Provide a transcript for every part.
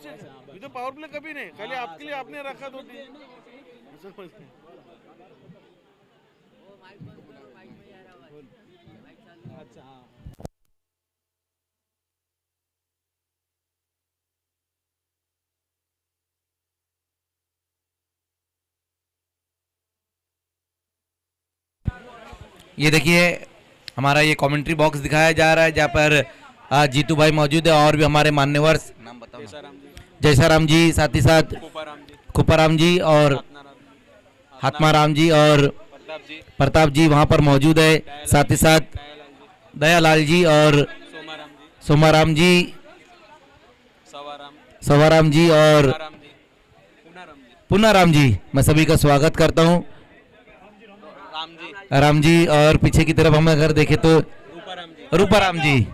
से ये तो पावर प्ले कभी नहीं, खाली आपके लिए आपने रखा 2-3। अच्छा हाँ। ये देखिए हमारा ये कमेंट्री बॉक्स दिखाया जा रहा है जहाँ पर जीतू भाई मौजूद है और भी हमारे मान्यवर नाम बताओ। जयसाराम जी, साथ ही साथ कुपाराम जी और हात्माराम जी और प्रताप जी वहाँ पर मौजूद है, साथ ही साथ दयालाल जी और सोमाराम जी, सवाराम जी और पूनाराम जी। मैं सभी का स्वागत करता हूँ। राम जी और पीछे की तरफ हम अगर देखें तो रूपाराम जी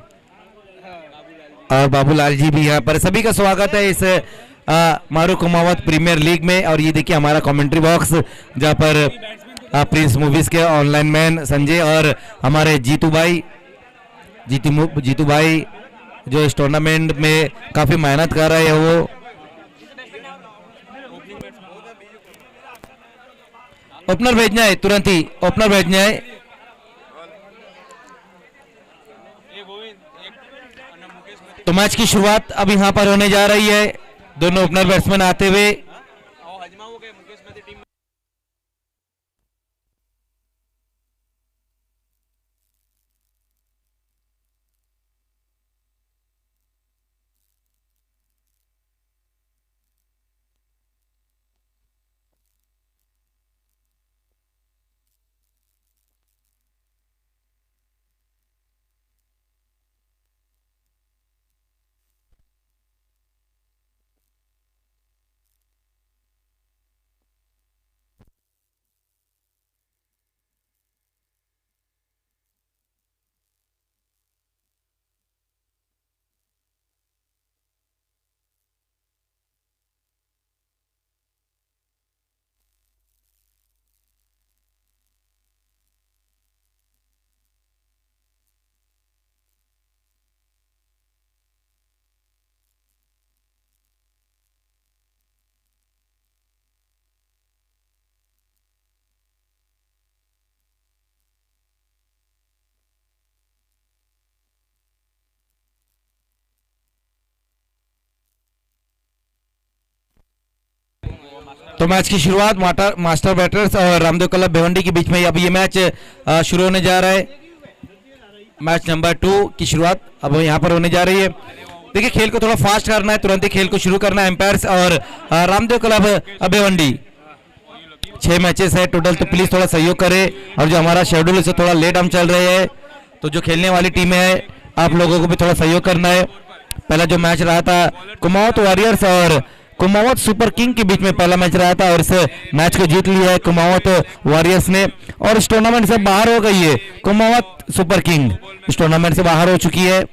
और बाबूलाल जी भी यहाँ पर। सभी का स्वागत है इस मारू कुमावत प्रीमियर लीग में। और ये देखिए हमारा कमेंट्री बॉक्स जहाँ पर प्रिंस मूवीज के ऑनलाइन मैन संजय और हमारे जीतू भाई जो इस टूर्नामेंट में काफी मेहनत कर रहे हैं वो। ओपनर भेजना है, तुरंत ही ओपनर भेजना है। तो मैच की शुरुआत अब यहाँ पर होने जा रही है, दोनों ओपनर बैट्समैन आते हुए। तो मैच की शुरुआत मास्टर बैटर्स और रामदेव क्लब भिवंडी के बीच में अब ये मैच शुरू होने जा रहा है। मैच नंबर 2 की शुरुआत अब यहाँ पर होने जा रही है। देखिए खेल को थोड़ा फास्ट करना है, तुरंत ही खेल को शुरू करना है एम्पायर्स और रामदेव क्लब भिवंडी। 6 मैचेस है टोटल, तो प्लीज थोड़ा सहयोग करे। और जो हमारा शेड्यूल है थोड़ा लेट हम चल रहे हैं, तो जो खेलने वाली टीमें है आप लोगों को भी थोड़ा सहयोग करना है। पहला जो मैच रहा था कुमाऊत वॉरियर्स और कुमाऊत सुपर किंग के बीच में पहला मैच रहा था और इस मैच को जीत लिया है कुमाऊत वॉरियर्स ने और इस टूर्नामेंट से बाहर हो गई है। कुमाऊत सुपर किंग इस टूर्नामेंट से बाहर हो चुकी है।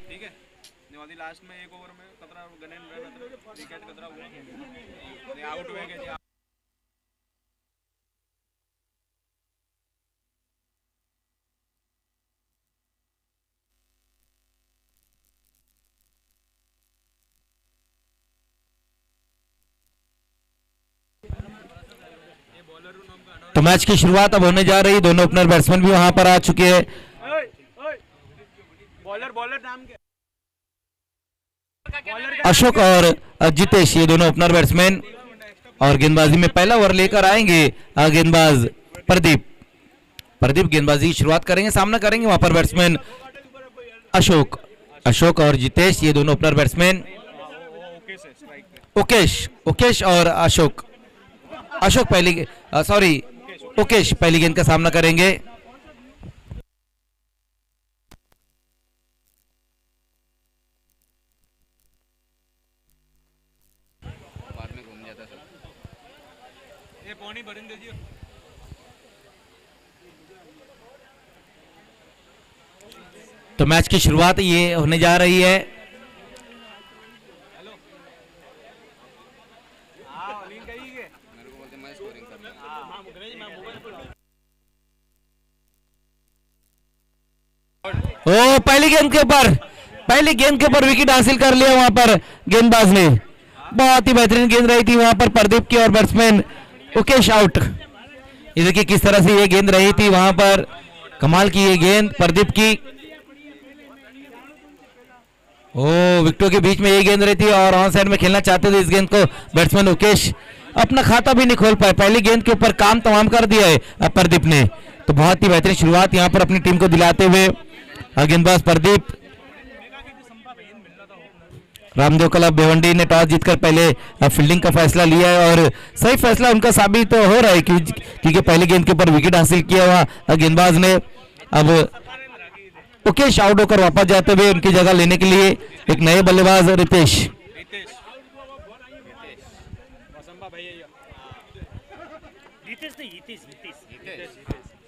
तो मैच की शुरुआत अब होने जा रही, दोनों ओपनर बैट्समैन भी वहां पर आ चुके हैं। बॉलर नाम क्या? अशोक और जितेश ये दोनों ओपनर बैट्समैन और गेंदबाजी में पहला ओवर लेकर आएंगे गेंदबाज प्रदीप गेंदबाजी की शुरुआत करेंगे, सामना करेंगे वहां पर बैट्समैन अशोक और जितेश ये दोनों ओपनर बैट्समैन। ओकेश और ओकेश पहली गेंद का सामना करेंगे। तो मैच की शुरुआत ये होने जा रही है। ओ पहली गेंद के ऊपर विकेट हासिल कर लिया वहां पर गेंदबाज ने बहुत ही बेहतरीन गेंद रही थी वहां पर प्रदीप की और बैट्समैन उकेश आउट। ये देखिए किस तरह से ये गेंद रही थी वहां पर, कमाल की ये गेंद प्रदीप की। ओ विकेटों के बीच में ये गेंद रही थी और ऑन साइड में खेलना चाहते थे इस गेंद को बैट्समैन उकेश, अपना खाता भी नहीं खोल पाए, पहली गेंद के ऊपर काम तमाम कर दिया है प्रदीप ने। तो बहुत ही बेहतरीन शुरुआत यहां पर अपनी टीम को दिलाते हुए गेंदबाज प्रदीप। रामदेव क्लब भिवंडी ने टॉस जीतकर पहले फील्डिंग का फैसला लिया है और सही फैसला उनका साबित तो हो रहा है क्योंकि पहली गेंद के ऊपर विकेट हासिल किया हुआ गेंदबाज ने। अब उकेश आउट होकर वापस जाते हुए उनकी जगह लेने के लिए एक नए बल्लेबाज रितेश।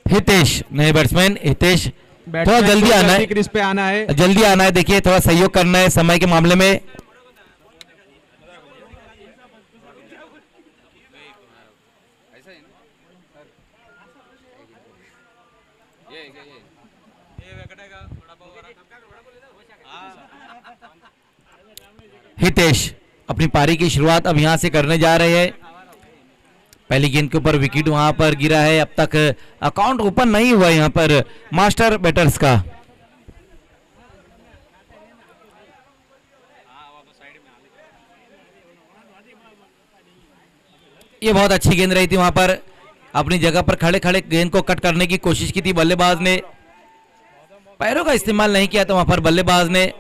हितेश नए बैट्समैन हितेश, थोड़ा जल्दी आना है, क्रीज पे आना है, जल्दी आना है। देखिए थोड़ा सहयोग करना है समय के मामले में। हितेश अपनी पारी की शुरुआत अब यहां से करने जा रहे हैं। पहली गेंद के ऊपर विकेट वहां पर गिरा है, अब तक अकाउंट ओपन नहीं हुआ यहां पर मास्टर बैटर्स का। ये बहुत अच्छी गेंद रही थी वहां पर, अपनी जगह पर खड़े खड़े गेंद को कट करने की कोशिश की थी बल्लेबाज ने, पैरों का इस्तेमाल नहीं किया था वहां पर बल्लेबाज ने।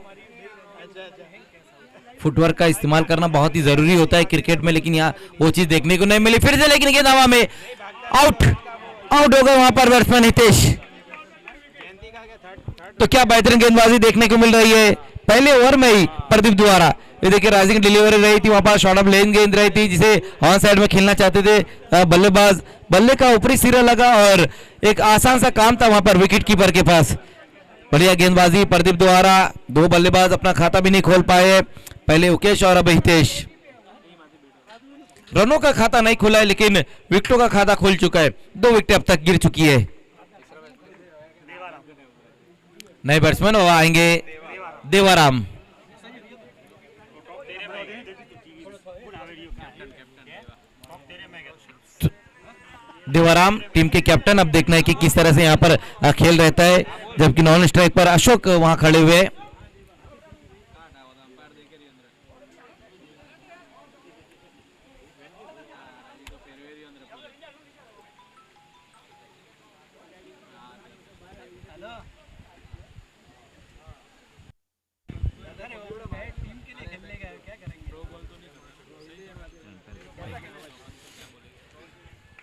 फुटवर्क का इस्तेमाल करना बहुत ही जरूरी होता है क्रिकेट में, लेकिन यहाँ वो चीज देखने को नहीं मिली। फिर से लेकिन गेंद हवा में, आउट आउट हो गए वहां पर बैट्समैन हितेश। तो क्या बेहतरीन गेंदबाजी देखने को मिल रही है पहले ओवर में ही प्रदीप द्वारा। ये देखिए राइजिंग डिलीवरी रही थी वहां पर, शॉर्ट ऑफ लेन गेंद रही थी जिसे ऑन साइड में खेलना चाहते थे बल्लेबाज, बल्ले का ऊपरी सिरा लगा और एक आसान सा काम था वहां पर विकेट कीपर के पास। बढ़िया गेंदबाजी प्रदीप द्वारा, दो बल्लेबाज अपना खाता भी नहीं खोल पाए, पहले उकेश और अब हितेश। रनों का खाता नहीं खुला है लेकिन विकेटों का खाता खुल चुका है, 2 विकेट अब तक गिर चुकी है। नए बैट्समैन वो आएंगे देवाराम। देवाराम टीम के कैप्टन, अब देखना है कि किस तरह से यहां पर खेल रहता है, जबकि नॉन स्ट्राइक पर अशोक वहां खड़े हुए।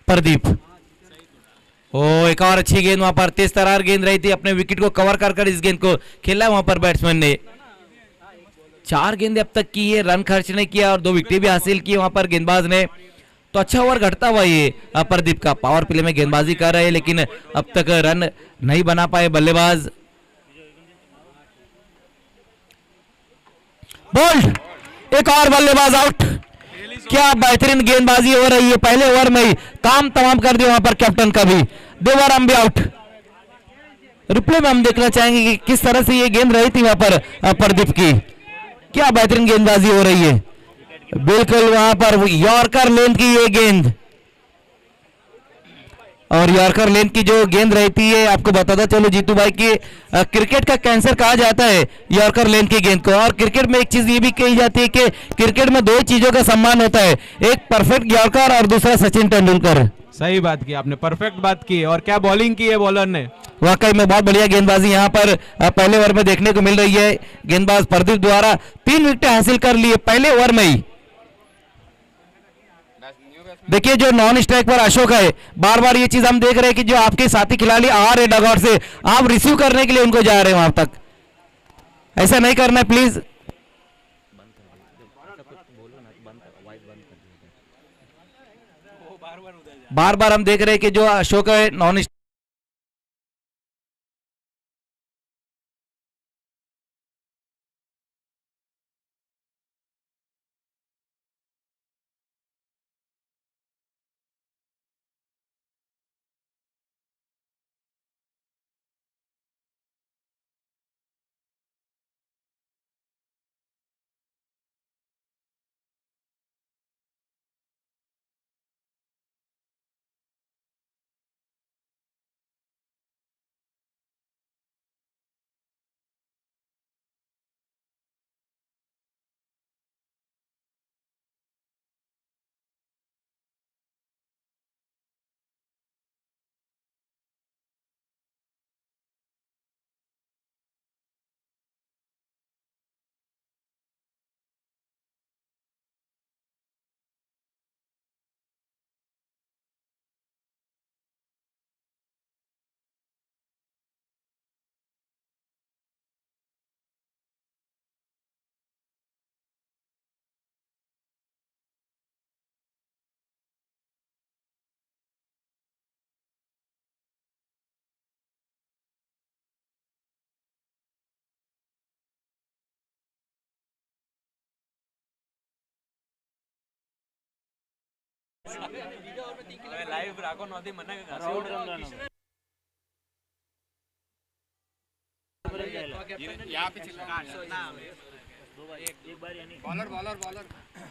प्रदीप, ओ एक और अच्छी गेंद वहां पर, तेज तरार गेंद रही थी, अपने विकेट को कवर कर इस गेंद को खेला वहां पर बैट्समैन ने। 4 गेंदें अब तक की है, रन खर्च नहीं किया और 2 विकेट भी हासिल की वहां पर गेंदबाज ने। तो अच्छा ओवर घटता हुआ ये प्रदीप का, पावर प्ले में गेंदबाजी कर रहे हैं लेकिन अब तक रन नहीं बना पाए बल्लेबाज। बोल्ड, एक और बल्लेबाज आउट। क्या बेहतरीन गेंदबाजी हो रही है, पहले ओवर में ही काम तमाम कर दिया वहां पर कैप्टन का भी। देवाराम भी आउट। रिप्ले में हम देखना चाहेंगे कि किस तरह से ये गेंद रही थी वहां पर प्रदीप की, क्या बेहतरीन गेंदबाजी हो रही है। बिल्कुल वहां पर यॉर्कर लेंथ की ये गेंद, और यॉर्कर लेंथ की जो गेंद रहती है, आपको बताता चलो जीतू भाई की क्रिकेट का कैंसर कहा जाता है यॉर्कर लेंथ की गेंद को। और क्रिकेट में एक चीज ये भी कही जाती है कि क्रिकेट में 2 चीजों का सम्मान होता है, एक परफेक्ट यॉर्कर और दूसरा सचिन तेंदुलकर। सही बात की आपने, परफेक्ट बात की। और क्या बॉलिंग की है बॉलर ने, वाकई में बहुत बढ़िया गेंदबाजी यहाँ पर पहले ओवर में देखने को मिल रही है। गेंदबाज प्रदीप द्वारा 3 विकेट हासिल कर लिए पहले ओवर में ही। देखिए जो नॉन स्ट्राइक पर अशोक है, बार बार ये चीज हम देख रहे हैं कि जो आपके साथी खिलाड़ी आ रहे डगआउट से, आप रिसीव करने के लिए उनको जा रहे हैं वहां तक, ऐसा नहीं करना है प्लीज। बार बार हम देख रहे हैं कि जो अशोक है नॉन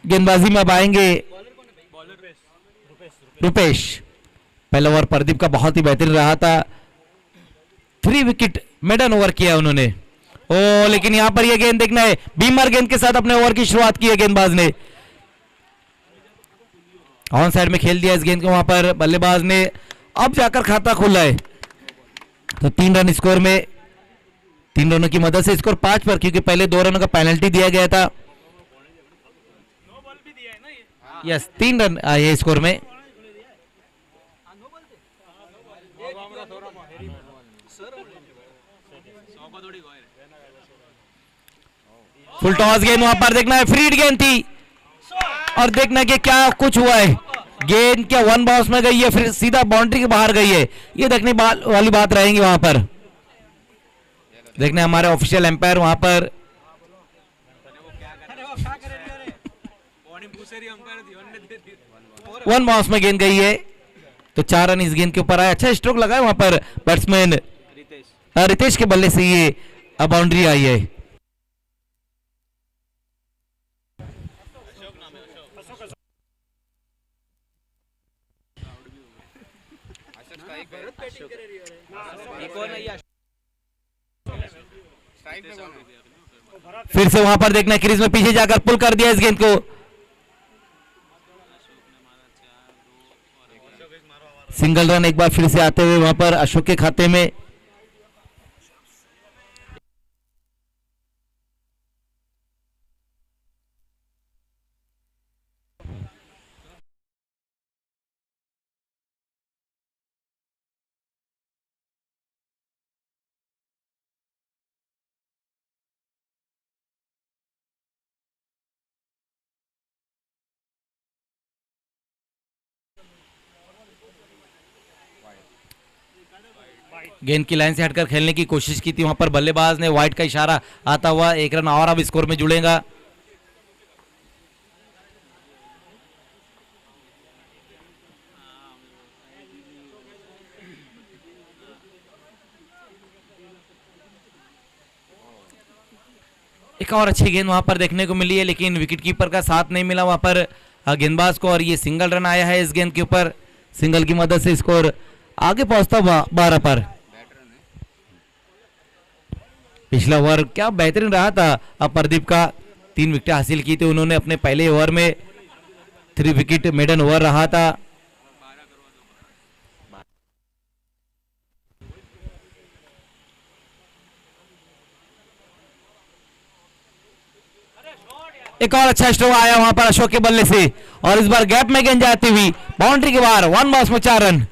गेंदबाजी में अब आएंगे रुपेश। पहला ओवर प्रदीप का बहुत ही बेहतरीन रहा था, 3 विकेट मेडन ओवर किया उन्होंने। ओ लेकिन यहां पर यह गेंद देखना है, बीमर गेंद के साथ अपने ओवर की शुरुआत की है गेंदबाज ने। ऑन साइड में खेल दिया इस गेंद को, वहां पर बल्लेबाज ने अब जाकर खाता खोला है। तो 3 रन स्कोर में, 3 रनों की मदद से स्कोर 5 पर, क्योंकि पहले 2 रनों का पेनल्टी दिया गया था। यस 3 रन आए स्कोर में। फुल टॉस गेंद, वहां पर देखना है फ्रीड गेंद थी, और देखना कि क्या कुछ हुआ है। गेंद क्या 1 बाउंस में गई है, फिर सीधा बाउंड्री के बाहर गई है, ये देखने वाली बात रहेगी। वहां पर देखना हमारे ऑफिशियल एम्पायर वहां पर वन बाउंस में गेंद गई है, तो 4 रन इस गेंद के ऊपर आए। अच्छा स्ट्रोक लगा है वहां पर बैट्समैन रितेश के बल्ले से, ये बाउंड्री आई है। फिर से वहां पर देखना क्रीज में पीछे जाकर पुल कर दिया इस गेंद को। सिंगल रन एक बार फिर से आते हुए वहां पर अशोक के खाते में। गेंद की लाइन से हटकर खेलने की कोशिश की थी, वहां पर बल्लेबाज ने वाइड का इशारा आता हुआ 1 रन और अब स्कोर में जुड़ेगा। एक और अच्छी गेंद वहां पर देखने को मिली है, लेकिन विकेट कीपर का साथ नहीं मिला वहां पर गेंदबाज को, और ये सिंगल रन आया है इस गेंद के ऊपर। सिंगल की मदद से स्कोर आगे पहुंचता 12 पर। पिछला ओवर क्या बेहतरीन रहा था अब प्रदीप का, 3 विकेट हासिल की थी उन्होंने अपने पहले ओवर में, 3 विकेट मेडन ओवर रहा था। एक और अच्छा स्ट्रोक आया वहां पर अशोक के बल्ले से, और इस बार गैप में गेंद जाती हुई बाउंड्री के बाहर, 1 बॉल में 4 रन।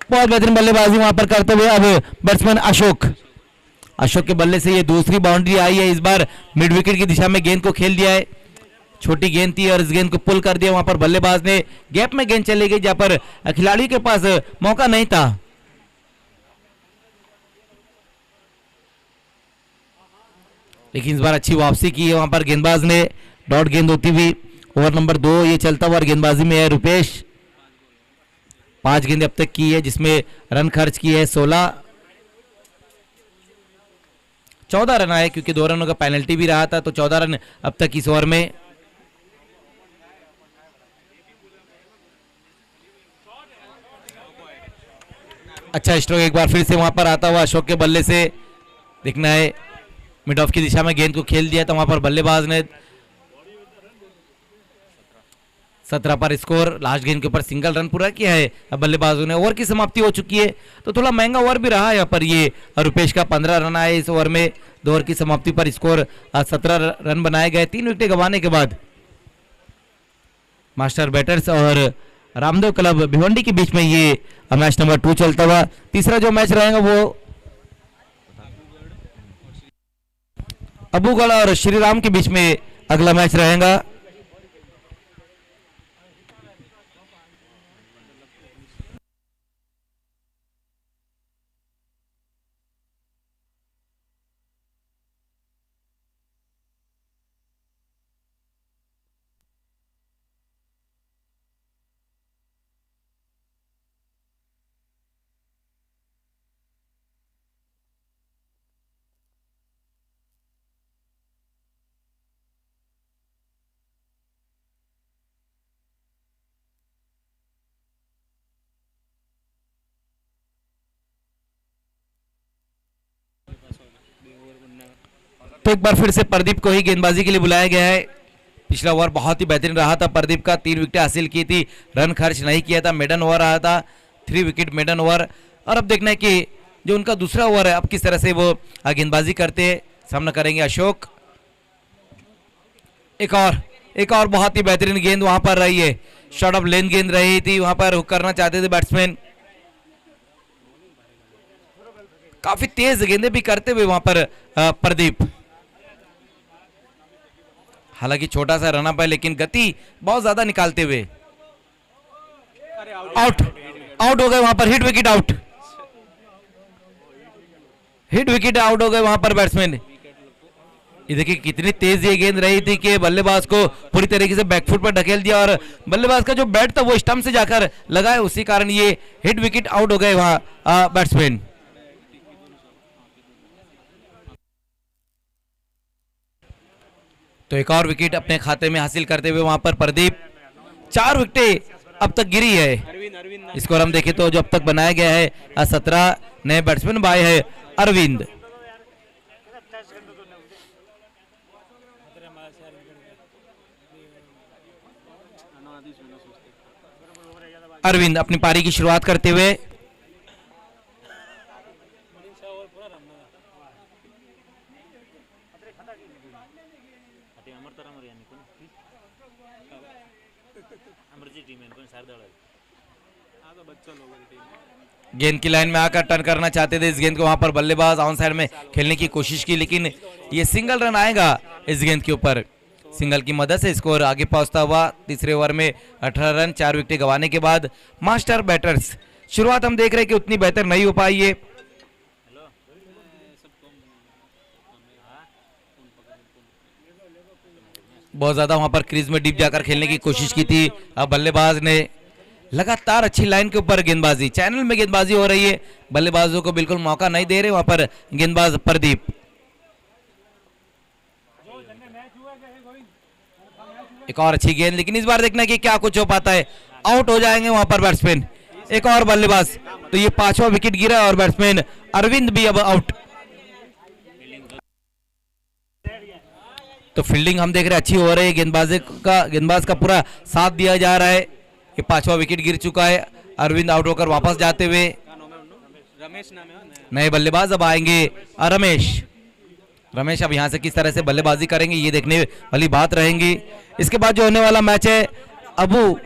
बहुत बेहतरीन बल्लेबाजी वहां पर करते हुए अब बैट्समैन अशोक के बल्ले से ये दूसरी बाउंड्री आई है। इस बार मिड विकेट की दिशा में गेंद को खेल दिया है, छोटी गेंद थी और इस गेंद को पुल कर दिया। वहां पर बल्लेबाज ने गैप में गेंद चली गई, जहां पर खिलाड़ी के पास मौका नहीं था। लेकिन इस बार अच्छी वापसी की है वहां पर गेंदबाज ने, डॉट गेंद होती हुई। ओवर नंबर 2 ये चलता हुआ गेंदबाजी में है रुपेश, 5 गेंदें अब तक की है, जिसमें रन खर्च किए है 16। 14 रन आए, क्योंकि 2 रनों का पेनल्टी भी रहा था, तो 14 रन अब तक इस ओवर में। अच्छा स्ट्रोक एक बार फिर से वहां पर आता हुआ अशोक के बल्ले से, देखना है मिड ऑफ की दिशा में गेंद को खेल दिया, तो वहां पर बल्लेबाज ने 17 पर स्कोर, लास्ट गेंद के ऊपर सिंगल रन पूरा किया है। अब बल्लेबाजों ने, ओवर की समाप्ति हो चुकी है, तो थोड़ा महंगा ओवर भी रहा है यहाँ पर ये रुपेश का। 15 रन आए इस ओवर में, 2 ओवर की समाप्ति पर स्कोर 17 रन बनाए गए 3 विकेट गंवाने के बाद। मास्टर बैटर्स और रामदेव क्लब भिवंडी के बीच में ये मैच नंबर 2 चलता हुआ। तीसरा जो मैच रहेगा वो अबूगढ़ और श्रीराम के बीच में अगला मैच रहेगा। तो एक बार फिर से प्रदीप को ही गेंदबाजी के लिए बुलाया गया है। पिछला ओवर बहुत ही बेहतरीन रहा था प्रदीप का, 3 विकेट हासिल की थी, रन खर्च नहीं किया था, मेडन ओवर रहा था, 3 विकेट मेडन ओवर। और अब देखना है कि जो उनका दूसरा ओवर है अब किस तरह से वो गेंदबाजी करते हैं। सामना करेंगे अशोक। एक और बहुत ही बेहतरीन गेंद वहां पर रही है, शॉर्ट ऑफ लेंथ गेंद रही थी, वहां पर हुक करना चाहते थे बैट्समैन। काफी तेज गेंदे भी करते हुए वहां पर प्रदीप, हालांकि छोटा सा रन अप है लेकिन गति बहुत ज्यादा निकालते हुए। आउट हो गए वहां पर, hit wicket out, hit wicket out हो गए वहां पर बैट्समैन। ये देखिए कितनी तेज ये गेंद रही थी कि बल्लेबाज को पूरी तरीके से बैकफुट पर ढकेल दिया और बल्लेबाज का जो बैट था वो स्टंप से जाकर लगा है, उसी कारण ये हिट विकेट आउट हो गए वहां बैट्समैन। तो एक और विकेट अपने खाते में हासिल करते हुए वहां पर प्रदीप। 4 विकेटें अब तक गिरी है। स्कोर हम देखें तो जो अब तक बनाया गया है 17 नए बैट्समैन बाय है अरविंद। अरविंद अपनी पारी की शुरुआत करते हुए गेंद की लाइन में आकर टर्न करना चाहते थे इस गेंद को, वहां पर बल्लेबाज ऑन साइड में खेलने की कोशिश की लेकिन ये सिंगल रन आएगा इस गेंद के ऊपर। सिंगल की मदद से स्कोर आगे पहुंचता हुआ तीसरे ओवर में 18 रन 4 विकेट गंवाने के बाद मास्टर बैटर्स। शुरुआत हम देख रहे हैं कि उतनी बेहतर नहीं हो पाई है। बहुत ज्यादा वहां पर क्रीज में डीप जाकर खेलने की कोशिश की थी। अब बल्लेबाज ने लगातार अच्छी लाइन के ऊपर गेंदबाजी, चैनल में गेंदबाजी हो रही है, बल्लेबाजों को बिल्कुल मौका नहीं दे रहे वहां पर गेंदबाज प्रदीप। एक और अच्छी गेंद, लेकिन इस बार देखना कि क्या कुछ हो पाता है। आउट हो जाएंगे वहां पर बैट्समैन। एक और बल्लेबाज, तो ये 5वां विकेट गिरा और बैट्समैन अरविंद भी अब आउट। तो फील्डिंग हम देख रहे हैं अच्छी हो रही है, गेंदबाज का पूरा साथ दिया जा रहा है। ये 5वां विकेट गिर चुका है। अरविंद आउट होकर वापस जाते हुए नए बल्लेबाज अब आएंगे रमेश अब यहां से किस तरह से बल्लेबाजी करेंगे ये देखने वाली बात रहेंगी। इसके बाद जो होने वाला मैच है अबू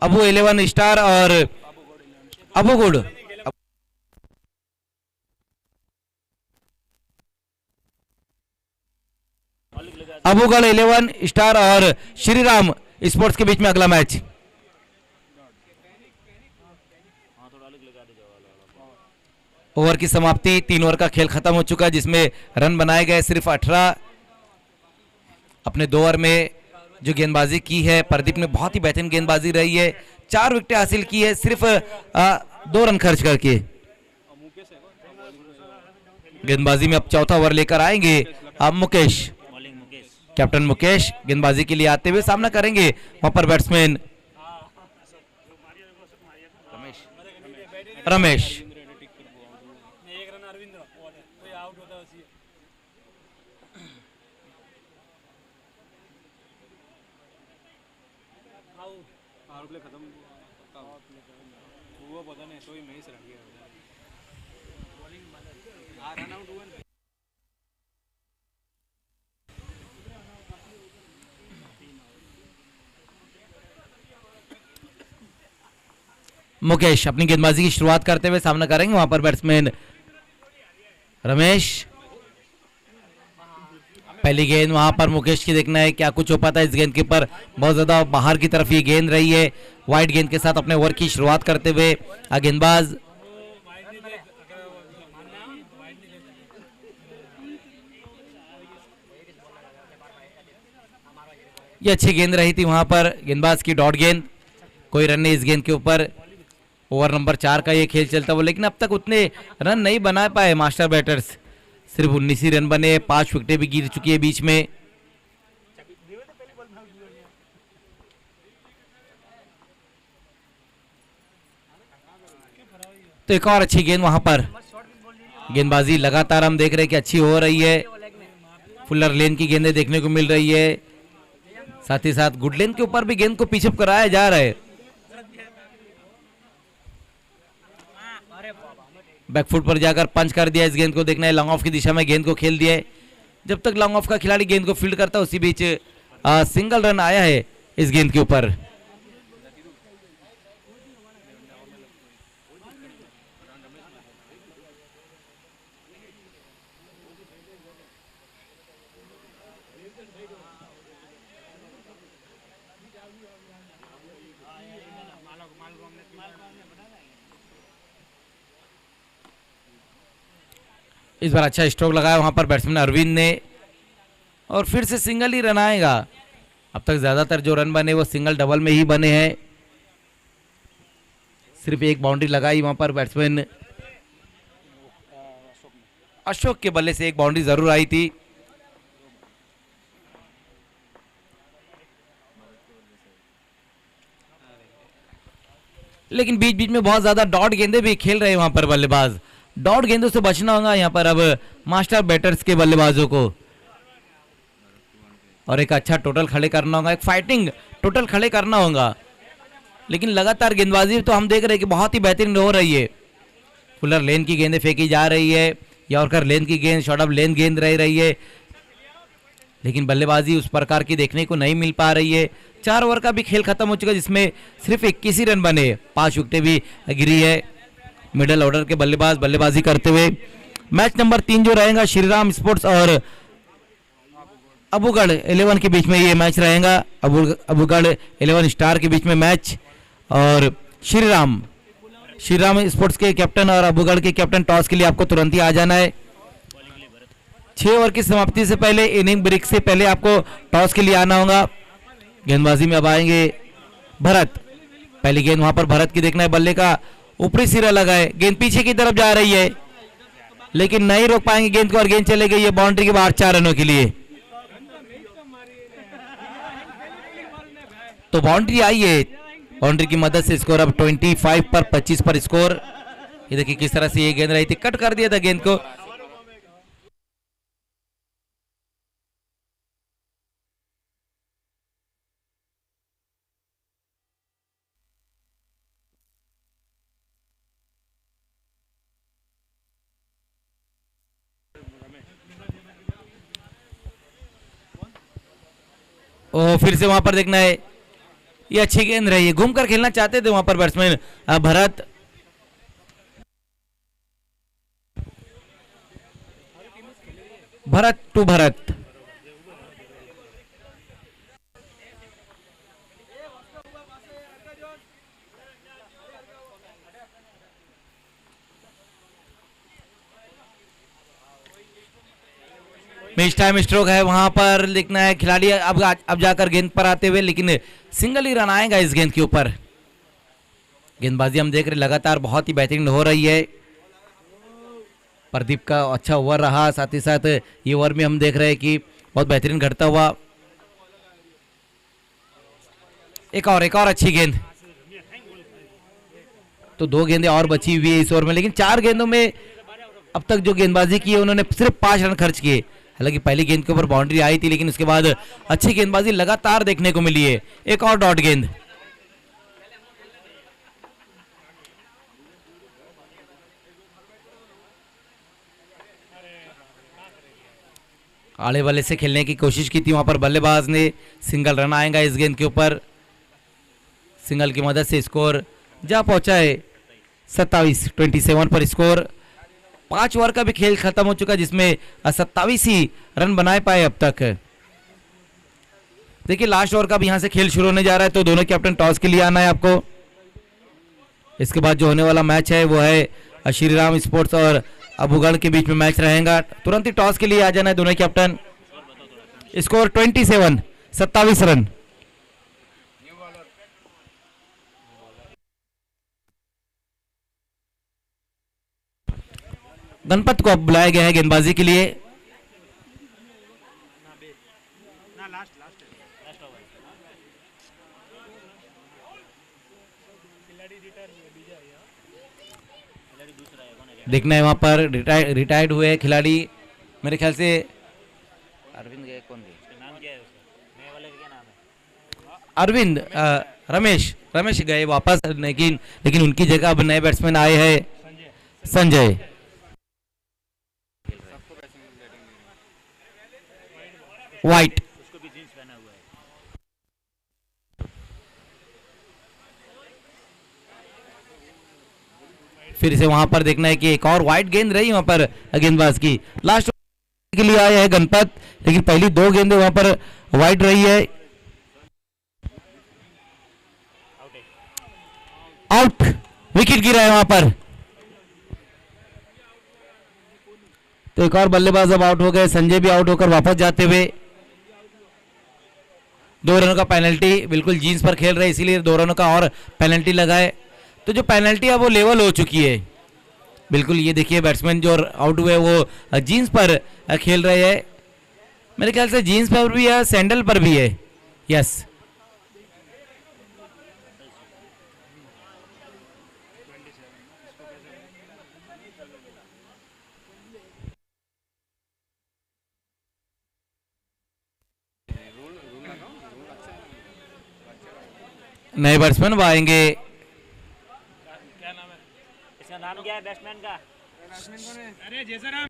11 स्टार और अबूगुड। अबूगढ़ 11 स्टार और श्रीराम स्पोर्ट्स के बीच में अगला मैच। ओवर की समाप्ति, 3 ओवर का खेल खत्म हो चुका है जिसमें रन बनाए गए सिर्फ 18। अपने 2 ओवर में जो गेंदबाजी की है प्रदीप ने बहुत ही बेहतरीन गेंदबाजी रही है, 4 विकेटें हासिल की है सिर्फ 2 रन खर्च करके। गेंदबाजी में अब चौथा ओवर लेकर आएंगे अब मुकेश, कैप्टन मुकेश गेंदबाजी के लिए आते हुए सामना करेंगे वहां पर बैट्समैन रमेश। मुकेश अपनी गेंदबाजी की शुरुआत करते हुए सामना करेंगे वहां पर बैट्समैन रमेश। पहली गेंद वहां पर मुकेश की, देखना है क्या कुछ हो पाता है इस गेंद के ऊपर। बहुत ज्यादा बाहर की तरफ ये गेंद रही है। वाइड गेंद के साथ अपने ओवर की शुरुआत करते हुए गेंदबाज ये अच्छी गेंद रही थी वहां पर, गेंदबाज की डॉट गेंद, कोई रन नहीं इस गेंद के ऊपर। ओवर नंबर 4 का ये खेल चलता हुआ, लेकिन अब तक उतने रन नहीं बना पाए मास्टर बैटर्स, सिर्फ 19 ही रन बने, 5 विकेटें भी गिर चुकी है बीच में। तो एक और अच्छी गेंद वहां पर, गेंदबाजी लगातार हम देख रहे हैं कि अच्छी हो रही है। फुलर लेन की गेंदें देखने को मिल रही है, साथ ही साथ गुड लेन के ऊपर भी गेंद को पीछे कराया जा रहा है। बैकफुट पर जाकर पंच कर दिया, इस गेंद को देखना है लॉन्ग ऑफ की दिशा में गेंद को खेल दिया है। जब तक लॉन्ग ऑफ का खिलाड़ी गेंद को फील्ड करता है उसी बीच सिंगल रन आया है इस गेंद के ऊपर। इस बार अच्छा स्ट्रोक लगाया वहां पर बैट्समैन अरविंद ने और फिर से सिंगल ही रन आएगा। अब तक ज्यादातर जो रन बने वो सिंगल डबल में ही बने हैं। सिर्फ एक बाउंड्री लगाई वहां पर बैट्समैन अशोक के बल्ले से एक बाउंड्री जरूर आई थी। लेकिन बीच बीच में बहुत ज्यादा डॉट गेंदे भी खेल रहे हैं वहां पर बल्लेबाज। डॉट गेंदों से बचना होगा यहाँ पर अब मास्टर बैटर्स के बल्लेबाजों को, और एक अच्छा टोटल खड़े करना होगा, एक फाइटिंग टोटल खड़े करना होगा। लेकिन लगातार गेंदबाजी तो हम देख रहे हैं कि बहुत ही बेहतरीन हो रही है। फुलर लेन की गेंदें फेंकी जा रही है, यॉर्कर लेन की गेंद, शॉर्ट ऑफ लेन गेंद रह रही है, लेकिन बल्लेबाजी उस प्रकार की देखने को नहीं मिल पा रही है। 4 ओवर का भी खेल खत्म हो चुका है जिसमें सिर्फ 21 ही रन बने, 5 विकेटें भी गिरी है। मिडिल ऑर्डर के बल्लेबाज बल्लेबाजी करते हुए। मैच नंबर 3 जो रहेगा श्रीराम स्पोर्ट्स और अबूगढ़ 11 के बीच में ये मैच रहेगा। अबूगढ़ 11 स्टार के बीच में मैच, और श्रीराम स्पोर्ट्स के कैप्टन और अबूगढ़ के कैप्टन टॉस के लिए आपको तुरंत ही आ जाना है। 6 ओवर की समाप्ति से पहले, इनिंग ब्रेक से पहले आपको टॉस के लिए आना होगा। गेंदबाजी में अब आएंगे भरत। पहली गेंद वहां पर भरत की देखना है, बल्ले का ऊपरी सिरा लगा है, गेंद पीछे की तरफ जा रही है लेकिन नहीं रोक पाएंगे गेंद को और गेंद चले गई है बाउंड्री के बाहर 4 रनों के लिए। तो बाउंड्री आई है, बाउंड्री की मदद से स्कोर अब 25 पर 25 पर स्कोर। ये देखिए किस तरह से ये गेंद रही थी, कट कर दिया था गेंद को। और फिर से वहां पर देखना है, ये अच्छी गेंद रही है, घूमकर खेलना चाहते थे वहां पर batsman Bharat. Bharat to Bharat. Miss time stroke है वहां पर, देखना है खिलाड़ी अब जाकर गेंद पर आते हुए, लेकिन सिंगल ही रन आएगा इस गेंद के ऊपर। गेंदबाजी हम देख रहे लगातार बहुत ही बेहतरीन हो रही है। प्रदीप का अच्छा ओवर रहा, साथ ही साथ ये ओवर में हम देख रहे हैं कि बहुत बेहतरीन घटता हुआ। एक और अच्छी गेंद। तो 2 गेंदें और बची हुई है इस ओवर में, लेकिन 4 गेंदों में अब तक जो गेंदबाजी की है उन्होंने सिर्फ 5 रन खर्च किए। हालांकि पहली गेंद के ऊपर बाउंड्री आई थी, लेकिन उसके बाद अच्छी गेंदबाजी लगातार देखने को मिली है। एक और डॉट गेंद। आड़े वाले से खेलने की कोशिश की थी वहां पर बल्लेबाज ने, सिंगल रन आएगा इस गेंद के ऊपर। सिंगल की मदद से स्कोर जा पहुंचा है 27 पर स्कोर। 5 ओवर का भी खेल खत्म हो चुका जिसमें 27 ही रन बनाए पाए अब तक। देखिए लास्ट ओवर का भी यहां से खेल शुरू होने जा रहा है, तो दोनों कैप्टन टॉस के लिए आना है आपको। इसके बाद जो होने वाला मैच है वो है श्रीराम स्पोर्ट्स और अबूगढ़ के बीच में मैच रहेगा। तुरंत ही टॉस के लिए आ जाना है दोनों कैप्टन। Score 27 run. गणपत को अब बुलाया गया है गेंदबाजी के लिए। देखना है वहां पर रिटायर्ड हुए खिलाड़ी, मेरे ख्याल से अरविंद रमेश रमेश गए वापस, लेकिन उनकी जगह अब नए बैट्समैन आए हैं संजय। वाइट फिर से वहां पर देखना है कि एक और वाइट गेंद रही वहां पर गेंदबाज की। लास्ट के लिए आए हैं गणपत, लेकिन पहली 2 गेंदें वहां पर वाइट रही है। आउट, विकेट गिरा है वहां पर। तो एक और बल्लेबाज अब आउट हो गए, संजय भी आउट होकर वापस जाते हुए। 2 रनों का पेनल्टी, बिल्कुल जीन्स पर खेल रहे इसीलिए 2 रनों का और पेनल्टी लगाए। तो जो पेनल्टी है वो लेवल हो चुकी है बिल्कुल। ये देखिए बैट्समैन जो आउट हुए वो जीन्स पर खेल रहे हैं, मेरे ख्याल से जीन्स पर भी है, सैंडल पर भी है। यस, नए बैट्समैन वो आएंगे। इसका नाम क्या है बैट्समैन का? अरे जैसा नाम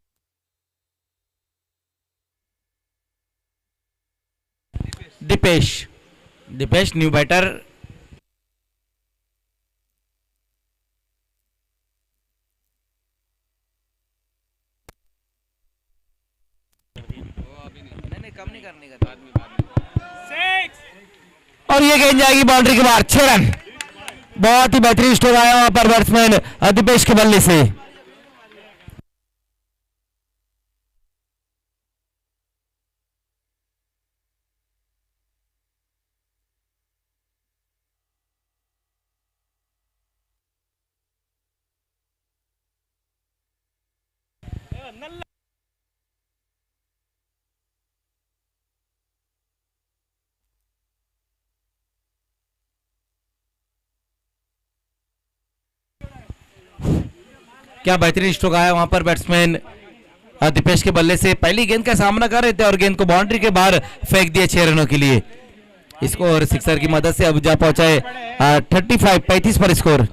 दीपेश न्यू बैटर। नहीं कम नहीं करने का, और ये गेंद जाएगी बाउंड्री के बाहर। 6 रन, बहुत ही बेहतरीन स्ट्रोक आया वहां पर बैट्समैन दीपेश के बल्ले से। क्या बेहतरीन स्ट्रोक आया वहां पर बैट्समैन दीपेश के बल्ले से। पहली गेंद का सामना कर रहे थे और गेंद को बाउंड्री के बाहर फेंक दिए 6 रनों के लिए। इसको और सिक्सर की मदद से अब जा पहुंचाए 35 पर स्कोर।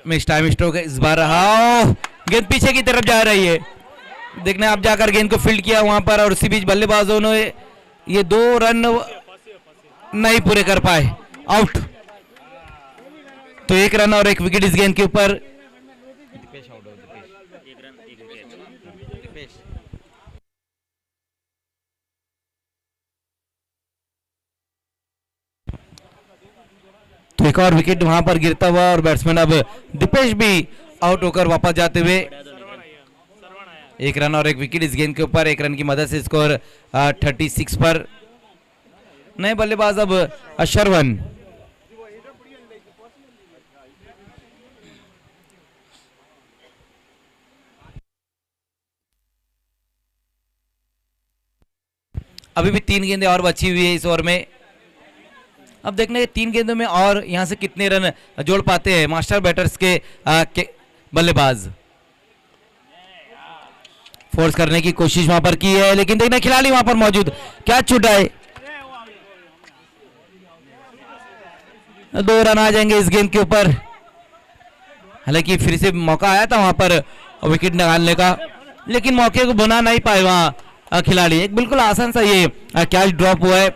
मिस टाइम स्ट्रोक इस बार रहा, गेंद पीछे की तरफ जा रही है। देखना आप जाकर गेंद को फील्ड किया वहां पर, और उसी बीच बल्लेबाजों ने ये 2 रन नहीं पूरे कर पाए, आउट। तो 1 रन और 1 विकेट इस गेंद के ऊपर। तो एक और विकेट वहां पर गिरता हुआ और बैट्समैन अब दीपेश भी आउट होकर वापस जाते हुए। 1 रन और 1 विकेट इस गेंद के ऊपर। 1 रन की मदद से स्कोर 36 पर। नए बल्लेबाज अब अशरवन। अभी भी 3 गेंदें और बची हुई है इस ओवर में। अब देखने 3 गेंदों में और यहां से कितने रन जोड़ पाते हैं मास्टर बैटर्स के बल्लेबाज। फोर्स करने की कोशिश वहां पर की है, लेकिन देखना खिलाड़ी वहां पर मौजूद, क्या छुटाए। 2 रन आ जाएंगे इस गेंद के ऊपर। हालांकि फिर से मौका आया था वहां पर विकेट निकालने का, लेकिन मौके को बना नहीं पाए वहां खिलाड़ी। एक बिल्कुल आसान सा ये कैच ड्रॉप हुआ है।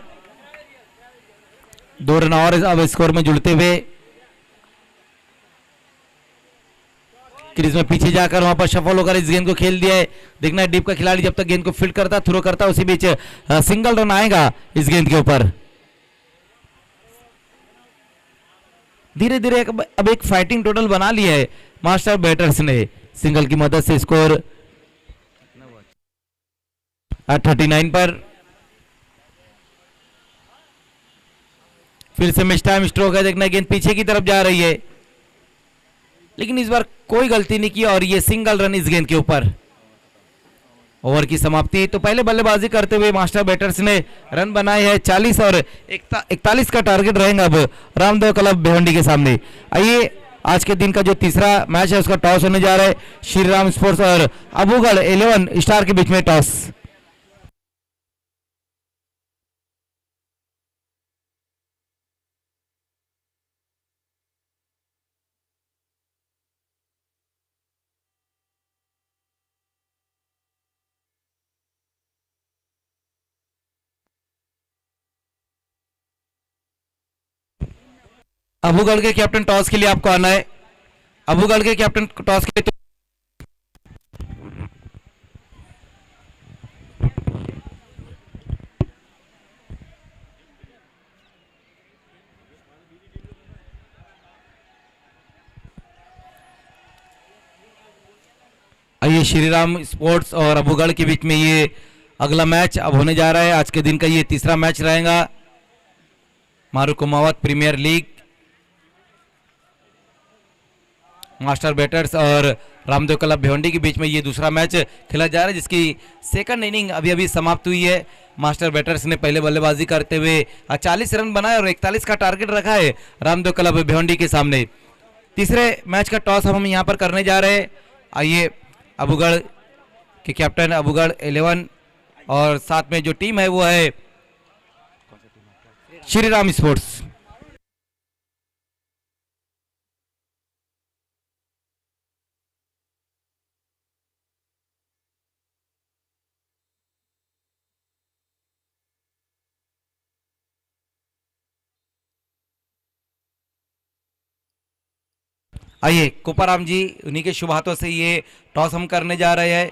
2 रन और अब स्कोर में जुड़ते हुए। क्रीज में पीछे जाकर वहां पर सफल होकर इस गेंद को खेल दिया है। देखना है डीप का खिलाड़ी जब तक गेंद को फील्ड करता, थ्रो करता, उसी बीच सिंगल रन आएगा इस गेंद के ऊपर। धीरे धीरे अब एक फाइटिंग टोटल बना लिया है मास्टर बैटर्स ने सिंगल की मदद से। स्कोर 39 पर। फिर से मिस टाइम स्ट्रोक है। देखना गेंद पीछे की तरफ जा रही है, लेकिन इस बार कोई गलती नहीं की और ये सिंगल रन इस गेंद के ऊपर। ओवर की समाप्ति। तो पहले बल्लेबाजी करते हुए मास्टर बैटर्स ने रन बनाए हैं 40 और 41 का टारगेट रहेगा अब रामदेव क्लब भिवंडी के सामने। आइए आज के दिन का जो तीसरा मैच है उसका टॉस होने जा रहा है। श्री राम स्पोर्ट्स और अबूगढ़ 11 स्टार के बीच में टॉस। अबूगढ़ के कैप्टन टॉस के लिए आपको आना है। अबूगढ़ के कैप्टन टॉस के लिए आइए श्री राम स्पोर्ट्स और अबूगढ़ के बीच में ये अगला मैच अब होने जा रहा है। आज के दिन का ये तीसरा मैच रहेगा। Maru Kumawat premier league master batters और रामदेव क्लब भिवंडी के बीच में ये दूसरा मैच खेला जा रहा है, जिसकी सेकंड इनिंग अभी अभी समाप्त हुई है। मास्टर बैटर्स ने पहले बल्लेबाजी करते हुए 40 रन बनाए और 41 का टारगेट रखा है रामदेव क्लब भिवंडी के सामने। तीसरे मैच का टॉस हम यहाँ पर करने जा रहे हैं। आइए अबूगढ़ के कैप्टन अबूगढ़ 11 और साथ में जो टीम है वो है श्री राम स्पोर्ट्स। आइए कुपाराम जी उन्हीं के शुभ हाथों से ये टॉस हम करने जा रहे हैं।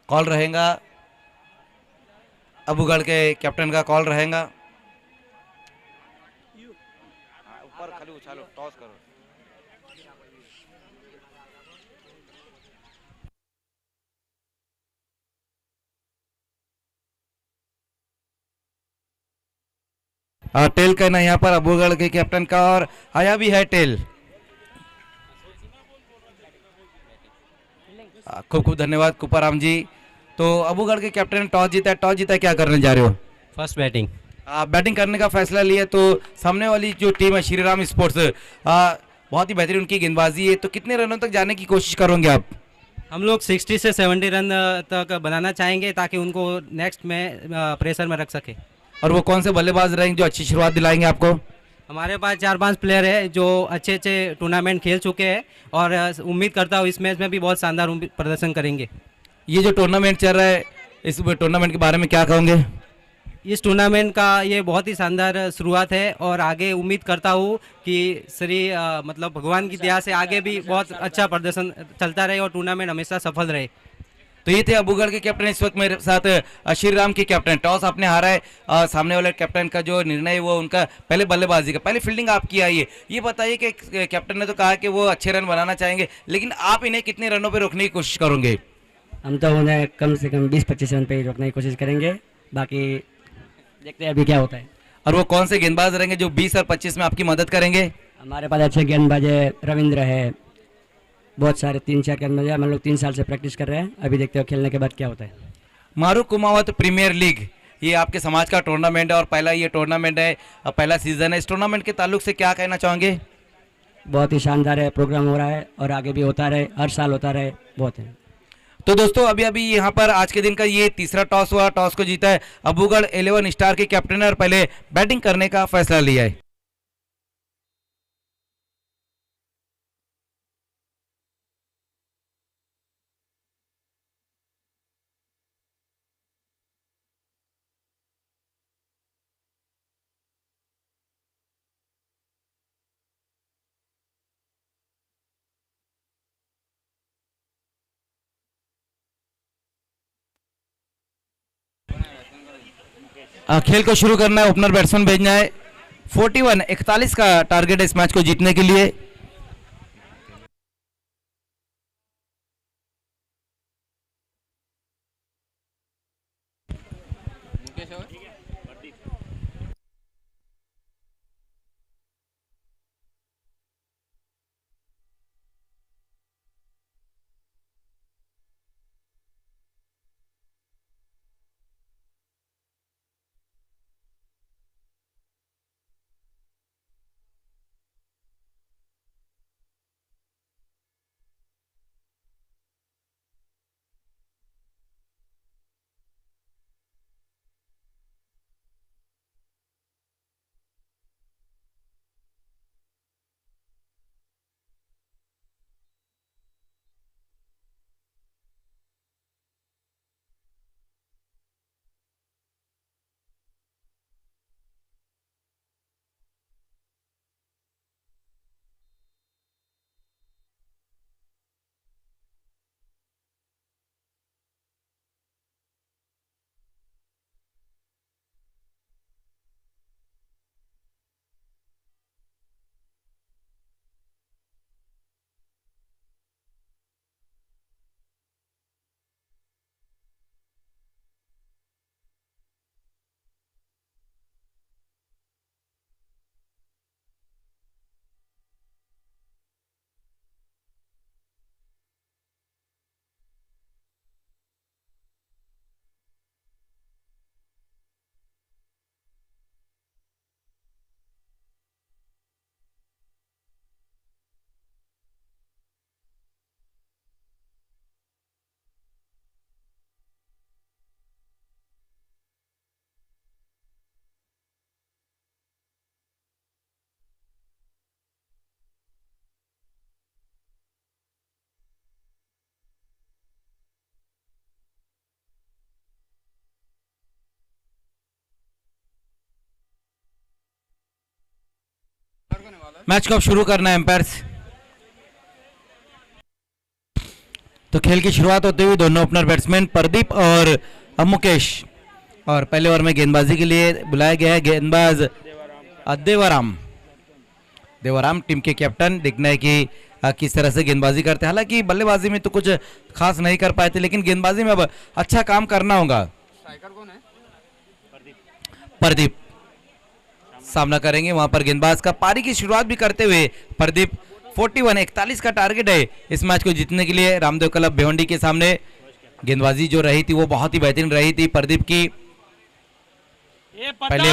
कॉल रहेगा अबूगढ़ के कैप्टन का कॉल रहेगा। ऊपर खाली उछालो टॉस करो। टेल कहना यहाँ पर अबूगढ़ के कैप्टन का और आया भी है टेल। खूब खूब धन्यवाद कुपाराम जी। तो अबूगढ़ के कैप्टन ने टॉस जीता है। टॉस जीता है, क्या करने जा रहे हो? First batting. बैटिंग करने का फैसला लिया। तो सामने वाली जो टीम है श्री राम स्पोर्ट्स बहुत ही बेहतरीन उनकी गेंदबाजी है। तो कितने रनों तक जाने की कोशिश करोगे आप? हम लोग 60 से 70 रन तक बनाना चाहेंगे ताकि उनको नेक्स्ट में प्रेशर में रख सके। और वो कौन से बल्लेबाज रहेंगे जो अच्छी शुरुआत दिलाएंगे आपको? हमारे पास 4-5 प्लेयर है जो अच्छे अच्छे टूर्नामेंट खेल चुके हैं और उम्मीद करता हूँ इस मैच में भी बहुत शानदार प्रदर्शन करेंगे। ये जो टूर्नामेंट चल रहा है इस टूर्नामेंट के बारे में क्या कहोगे? इस टूर्नामेंट का ये बहुत ही शानदार शुरुआत है और आगे उम्मीद करता हूँ कि मतलब भगवान की दया से आगे भी बहुत अच्छा प्रदर्शन चलता रहे और टूर्नामेंट हमेशा सफल रहे। तो ये थे अबूगढ़ के कैप्टन। इस वक्त मेरे साथ श्री राम के कैप्टन। टॉस आपने हारा है। सामने वाले कैप्टन का जो निर्णय है वो उनका पहले बल्लेबाजी का, पहले फील्डिंग आपकी आई है। ये बताइए कि कैप्टन ने तो कहा कि वो अच्छे रन बनाना चाहेंगे, लेकिन आप इन्हें कितने रनों पे रोकने की कोशिश करोगे? हम तो उन्हें कम से कम 20-25 रन पे ही रोकने की कोशिश करेंगे, बाकी देखते हैं अभी क्या होता है। और वो कौन से गेंदबाज रहेंगे जो 20 और 25 में आपकी मदद करेंगे? हमारे पास अच्छे गेंदबाज है, रविंद्र है, बहुत सारे 3-4 गेंदबाज है। हम लोग 3 साल से प्रैक्टिस कर रहे हैं, अभी देखते हो खेलने के बाद क्या होता है। मारू कुमावत प्रीमियर लीग ये आपके समाज का टूर्नामेंट है और पहला ये टूर्नामेंट है, पहला सीजन है। इस टूर्नामेंट के ताल्लुक से क्या कहना चाहोगे? बहुत ही शानदार है, प्रोग्राम हो रहा है और आगे भी होता रहे, हर साल होता रहे, बहुत है। तो दोस्तों अभी अभी यहाँ पर आज के दिन का ये तीसरा टॉस हुआ। टॉस को जीता है अबूगढ़ 11 स्टार के कैप्टन ने और पहले बैटिंग करने का फैसला लिया है। खेल को शुरू करना है, ओपनर बैट्समैन भेजना है। 41 का टारगेट है इस मैच को जीतने के लिए। मैच को अब शुरू करना है एम्पायर्स। तो खेल की शुरुआत होते हुए दोनों ओपनर बैट्समैन प्रदीप और मुकेश, और पहले ओवर में गेंदबाजी के लिए बुलाया गया है गेंदबाज देवाराम टीम के कैप्टन। देखना है कि किस तरह से गेंदबाजी करते हैं। हालांकि बल्लेबाजी में तो कुछ खास नहीं कर पाए थे, लेकिन गेंदबाजी में अब अच्छा काम करना होगा। प्रदीप सामना करेंगे, वहां पर गेंदबाज का पारी की शुरुआत भी करते हुए प्रदीप 41 का टारगेट है इस मैच को जीतने के लिए रामदेव क्लब भिवंडी के सामने। गेंदबाजी जो रही थी वो बहुत ही बेहतरीन रही थी प्रदीप की। पहले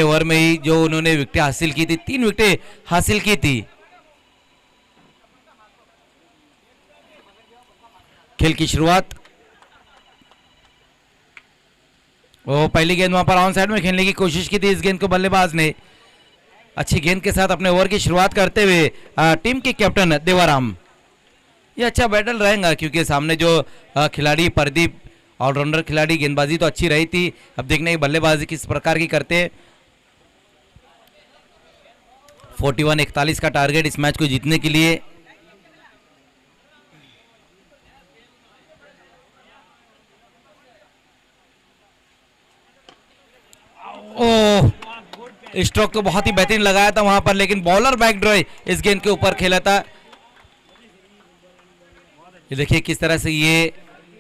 ओवर में ही जो उन्होंने विकेट हासिल की थी, 3 विकेटें हासिल की थी। खेल की शुरुआत, वो पहली गेंद वहां पर ऑन साइड में खेलने की कोशिश की थी। इस गेंद को बल्लेबाज ने अच्छी गेंद के साथ अपने ओवर की शुरुआत करते हुए टीम के कैप्टन देवाराम, ये अच्छा बैटल रहेगा क्योंकि सामने जो खिलाड़ी प्रदीप ऑलराउंडर खिलाड़ी, गेंदबाजी तो अच्छी रही थी। अब देखने की बल्लेबाजी किस प्रकार की करते हैं। 41 का टारगेट इस मैच को जीतने के लिए। ओह, स्ट्रोक तो बहुत ही बेहतरीन लगाया था वहां पर, लेकिन बॉलर बैक ड्राइव इस गेंद के ऊपर खेला था। ये देखिए किस तरह से ये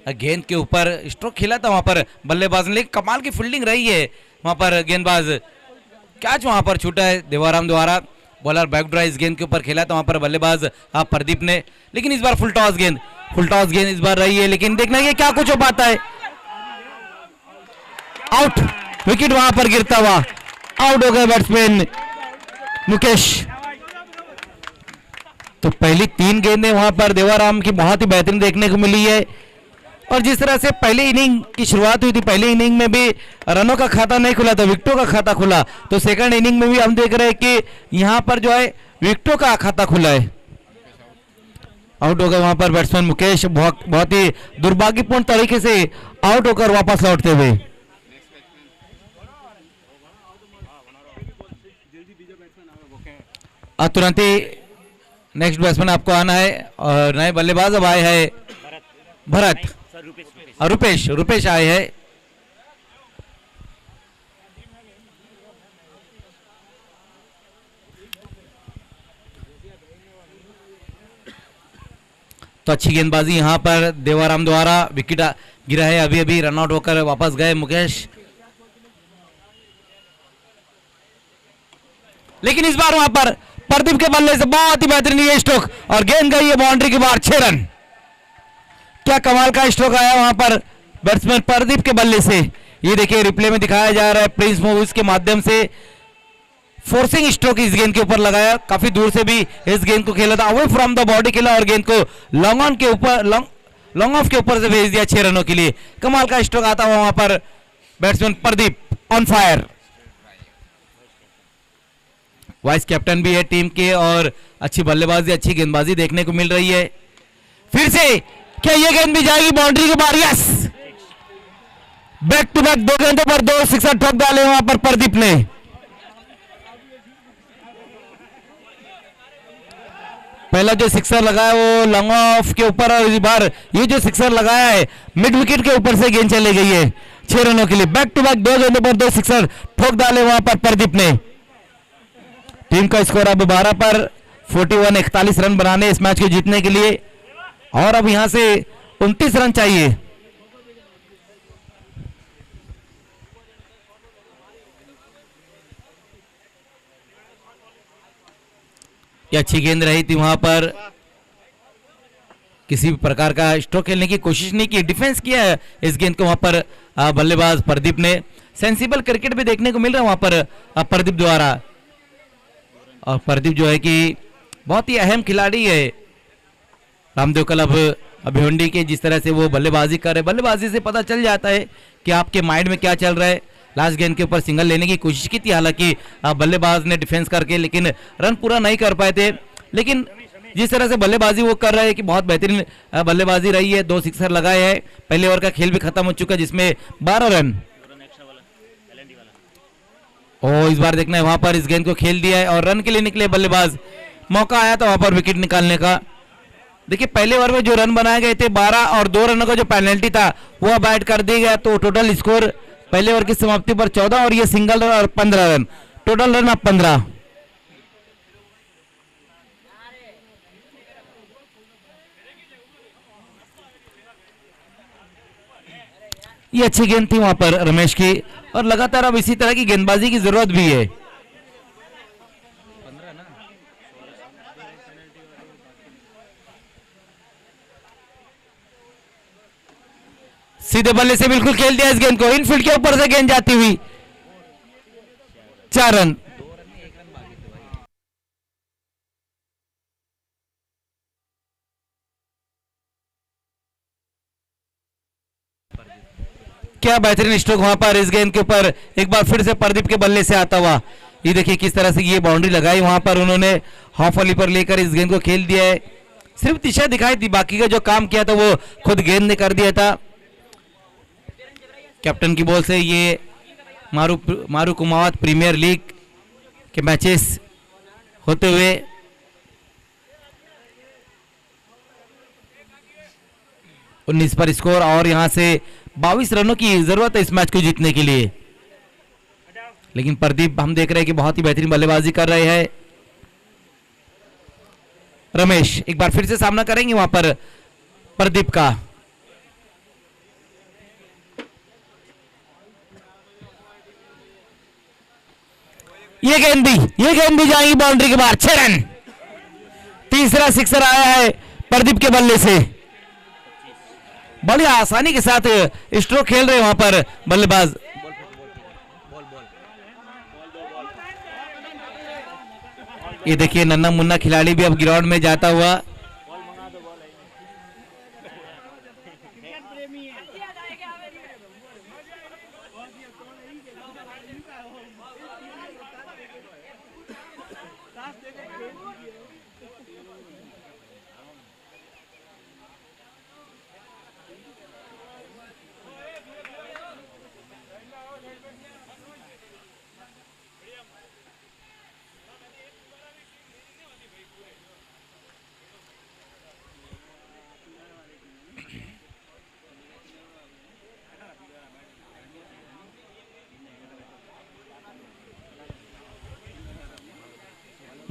गेंद के ऊपर स्ट्रोक खेला था वहां पर बल्लेबाज ने, लेकिन कमाल की फील्डिंग रही है वहां पर। गेंदबाज कैच वहां पर छूटा है देवाराम द्वारा। बॉलर बैक ड्राइव इस गेंद के ऊपर खेला था वहां पर बल्लेबाज प्रदीप ने, लेकिन इस बार फुल टॉस गेंद इस बार रही है। लेकिन देखना ये क्या कुछ हो पाता है। आउट, विकेट वहां पर गिरता हुआ आउट हो गए बैट्समैन मुकेश। तो पहली 3 गेंदें वहां पर देवाराम की बहुत ही बेहतरीन देखने को मिली है। और जिस तरह से पहले इनिंग की शुरुआत हुई थी, पहले इनिंग में भी रनों का खाता नहीं खुला था, विकेटों का खाता खुला। तो सेकंड इनिंग में भी हम देख रहे हैं कि यहां पर जो है विकेटों का खाता खुला है। आउट हो गए वहां पर बैट्समैन मुकेश, बहुत ही दुर्भाग्यपूर्ण तरीके से आउट होकर वापस लौटते हुए। तुरंत ही नेक्स्ट बैट्समैन आपको आना है और नए बल्लेबाज अब आए हैं भरत और रुपेश आए हैं। तो अच्छी गेंदबाजी यहां पर देवाराम द्वारा, विकेट गिरा है, अभी अभी रनआउट होकर वापस गए मुकेश। लेकिन इस बार वहां पर प्रदीप के बल्ले से बहुत ही बेहतरीन ये स्ट्रोक और गेंद गई है बाउंड्री के बाहर, 6 रन। क्या कमाल का स्ट्रोक आया वहां पर बैट्समैन प्रदीप के बल्ले से। ये देखिए रिप्ले में दिखाया जा रहा है प्रिंस मूवीज के माध्यम से। फोर्सिंग स्ट्रोक इस गेंद के ऊपर लगाया, काफी दूर से भी इस गेंद को खेला था, अवे फ्रॉम द बॉडी खेला और गेंद को लॉन्ग ऑफ के ऊपर से भेज दिया 6 रनों के लिए। कमाल का स्ट्रोक आता हुआ वहां पर batsman Pradeep on fire. Vice captain भी है टीम के और अच्छी बल्लेबाजी, अच्छी गेंदबाजी देखने को मिल रही है। फिर से क्या ये गेंद भी जाएगी बाउंड्री के बाहर? यस, बैक टू बैक 2 गेंदों पर 2 सिक्सर ठोक डाले वहां पर प्रदीप ने। पहला जो सिक्सर लगाया वो लॉन्ग ऑफ के ऊपर और इस बार ये जो सिक्सर लगाया है मिड विकेट के ऊपर से गेंद चली गई है 6 रनों के लिए। बैक टू बैक 2 गेंदों पर 2 सिक्सर ठोक डाले वहां पर प्रदीप ने। टीम का स्कोर अब 12 पर 41 रन बनाने इस मैच को जीतने के लिए, और अब यहां से 29 रन चाहिए। ये अच्छी गेंद रही थी वहां पर, किसी भी प्रकार का स्ट्रोक खेलने की कोशिश नहीं की, डिफेंस किया है इस गेंद को वहां पर बल्लेबाज प्रदीप ने। सेंसिबल क्रिकेट भी देखने को मिल रहा है वहां पर प्रदीप द्वारा। और प्रदीप जो है कि बहुत ही अहम खिलाड़ी है रामदेव क्लब भिवंडी के। जिस तरह से वो बल्लेबाजी कर रहे, बल्लेबाजी से पता चल जाता है कि आपके माइंड में क्या चल रहा है। लास्ट गेंद के ऊपर सिंगल लेने की कोशिश की थी हालांकि बल्लेबाज ने डिफेंस करके, लेकिन रन पूरा नहीं कर पाए थे। लेकिन जिस तरह से बल्लेबाजी वो कर रहे हैं कि बहुत बेहतरीन बल्लेबाजी रही है। 2 सिक्सर लगाए हैं, पहले ओवर का खेल भी खत्म हो चुका है जिसमें 12 रन। ओ इस बार देखना है वहां पर इस गेंद को खेल दिया है और रन के लिए निकले बल्लेबाज। मौका आया था वहां पर विकेट निकालने का। देखिए पहले ओवर में जो रन बनाए गए थे 12 और 2 रनों का जो पेनल्टी था वो अब ऐड कर दिया गया, तो टोटल स्कोर पहले ओवर की समाप्ति पर 14 और ये सिंगल रन और 15 रन, टोटल रन अब 15। ये अच्छी गेंद थी वहां पर रमेश की और लगातार अब इसी तरह की गेंदबाजी की जरूरत भी है। सीधे बल्ले से बिल्कुल खेल दिया इस गेंद को, इनफील्ड के ऊपर से गेंद जाती हुई, 4 रन। क्या बेहतरीन स्ट्रोक वहां पर इस गेंद के ऊपर, एक बार फिर से प्रदीप के बल्ले से आता हुआ। ये देखिए किस तरह से ये बाउंड्री लगाई वहां पर उन्होंने, हाफ वाली पर लेकर इस गेंद को खेल दिया है। सिर्फ दिशा दिखाई थी, बाकी का जो काम किया था वो खुद गेंद ने कर दिया था। कैप्टन की बॉल से ये मारू कुमावत प्रीमियर लीग के मैचेस होते हुए 19 पर स्कोर और यहां से 22 रनों की जरूरत है इस मैच को जीतने के लिए। लेकिन प्रदीप हम देख रहे हैं कि बहुत ही बेहतरीन बल्लेबाजी कर रहे हैं। रमेश एक बार फिर से सामना करेंगे वहां पर प्रदीप का। ये गेंद भी जाएगी बाउंड्री के बाहर, 6 रन। तीसरा सिक्सर आया है प्रदीप के बल्ले से, बड़ी आसानी के साथ स्ट्रोक खेल रहे वहां पर बल्लेबाज। ये देखिए नन्ना मुन्ना खिलाड़ी भी अब ग्राउंड में जाता हुआ।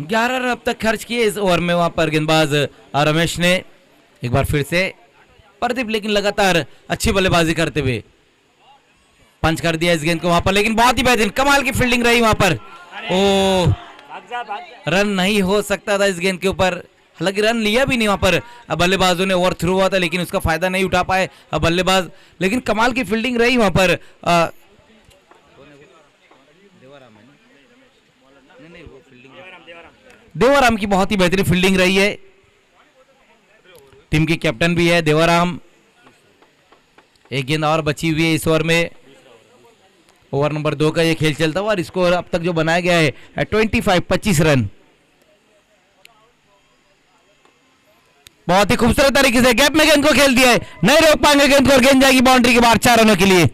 ग्यारह रन अब तक खर्च किए इस ओवर में वहां पर गेंदबाज रमेश ने। एक बार फिर से प्रदीप लेकिन लगातार अच्छी बल्लेबाजी करते हुए पंच कर दिया इस गेंद को वहां पर, लेकिन बहुत ही बेहतरीन कमाल की फील्डिंग रही वहां पर। ओ रन नहीं हो सकता था इस गेंद के ऊपर, हालांकि रन लिया भी नहीं वहां पर बल्लेबाजों ने, ओवर थ्रू हुआ था लेकिन उसका फायदा नहीं उठा पाए बल्लेबाज, लेकिन कमाल की फील्डिंग रही वहां पर। देवाराम की बहुत ही बेहतरीन फील्डिंग रही है। टीम के कैप्टन भी है देवाराम। एक गेंद और बची हुई है इस ओवर में, ओवर नंबर 2 का ये खेल चलता हुआ और स्कोर अब तक जो बनाया गया है 25 रन। बहुत ही खूबसूरत तरीके से गैप में गेंद को खेल दिया है, नहीं रोक पाएंगे गेंद को और गेंद जाएगी बाउंड्री के बाहर 4 रनों के लिए।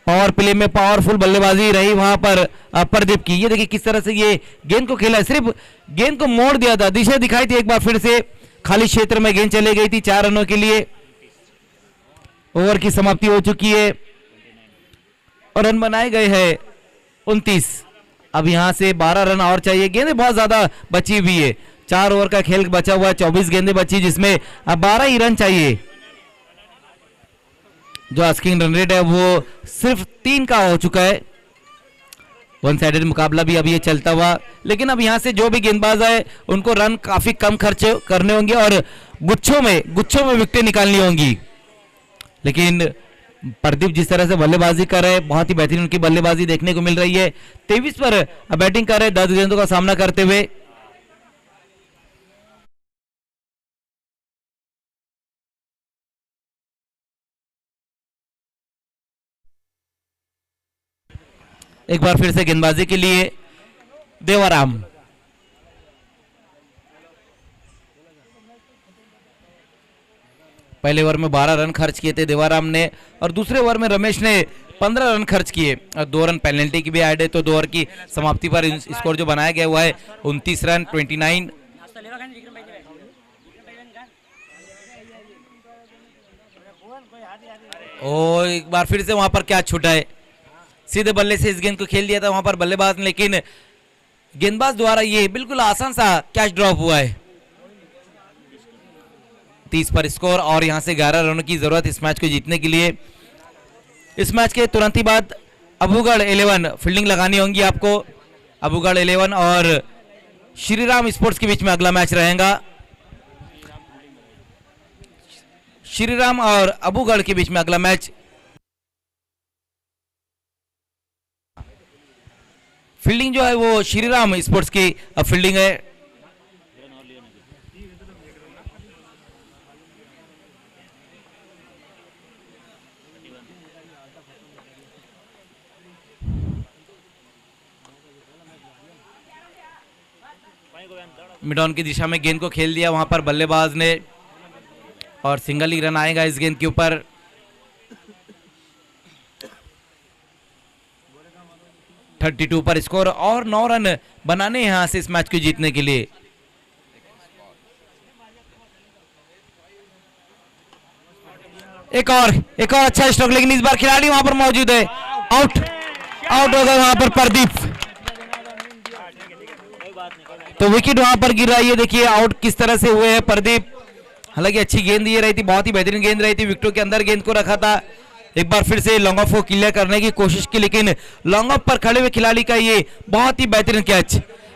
पावर प्ले में पावरफुल बल्लेबाजी रही वहां पर प्रदीप की। ये देखिए किस तरह से ये गेंद को खेला है, सिर्फ गेंद को मोड़ दिया था, दिशा दिखाई थी। एक बार फिर से खाली क्षेत्र में गेंद चले गई थी 4 रनों के लिए। ओवर की समाप्ति हो चुकी है और रन बनाए गए हैं 29। अब यहां से 12 रन और चाहिए, गेंदें बहुत ज्यादा बची हुई है, 4 ओवर का खेल बचा हुआ है, 24 गेंदें बची जिसमें अब 12 ही रन चाहिए। जो आस्किंग रन रेट है वो सिर्फ 3 का हो चुका है। वन साइडेड मुकाबला भी अब ये चलता हुआ, लेकिन अब यहां से जो भी गेंदबाज है उनको रन काफी कम खर्च करने होंगे और गुच्छों में विकेटें निकालनी होंगी। लेकिन प्रदीप जिस तरह से बल्लेबाजी कर रहे हैं, बहुत ही बेहतरीन उनकी बल्लेबाजी देखने को मिल रही है। 23 पर बैटिंग कर रहे हैं 10 गेंदों का सामना करते हुए। एक बार फिर से गेंदबाजी के लिए देवाराम। पहले ओवर में 12 रन खर्च किए थे देवाराम ने और दूसरे ओवर में रमेश ने 15 रन खर्च किए और 2 रन पेनल्टी की भी ऐड है, तो 2 ओवर की समाप्ति पर स्कोर जो बनाया गया हुआ है 29 रन 29। और एक बार फिर से वहां पर कैच छूटा है, सीधे बल्ले से इस गेंद को खेल दिया था वहां पर बल्लेबाज ने, लेकिन गेंदबाज द्वारा ये बिल्कुल आसान सा कैच ड्रॉप हुआ है। 30 पर स्कोर और यहां से 11 रनों की जरूरत इस मैच को जीतने के लिए। इस मैच के तुरंत ही बाद अबूगढ़ 11 फील्डिंग लगानी होंगी आपको। अबूगढ़ 11 और श्रीराम स्पोर्ट्स के बीच में अगला मैच रहेगा। श्रीराम और अबूगढ़ के बीच में अगला मैच। फील्डिंग जो है वो श्रीराम स्पोर्ट्स की फील्डिंग है। मिड ऑन की दिशा में गेंद को खेल दिया वहां पर बल्लेबाज ने और सिंगल ही रन आएगा इस गेंद के ऊपर। थर्टी 32 पर स्कोर और 9 रन बनाने यहां से इस मैच को जीतने के लिए। एक और अच्छा स्ट्रोक, लेकिन इस बार खिलाड़ी वहां पर मौजूद है। आउट हो गए वहां पर प्रदीप, तो विकेट वहां पर गिर रही है। देखिए आउट किस तरह से हुए हैं प्रदीप। हालांकि अच्छी गेंद ये रही थी, बहुत ही बेहतरीन गेंद रही थी, विकेटों के अंदर गेंद को रखा था। एक बार फिर से लॉन्ग ऑफ को क्लियर करने की कोशिश की, लेकिन लॉन्ग ऑफ पर खड़े हुए खिलाड़ी का ये बहुत ही बेहतरीन कैच,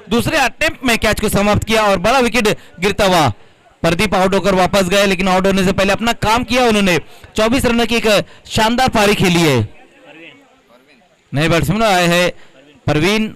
दूसरे अटेम्प्ट में कैच को समाप्त किया और बड़ा विकेट गिरता हुआ प्रदीप आउट होकर वापस गए। लेकिन आउट होने से पहले अपना काम किया उन्होंने, 24 रनों की एक शानदार पारी खेली है। नए बैट्समैन आए हैं परवीन,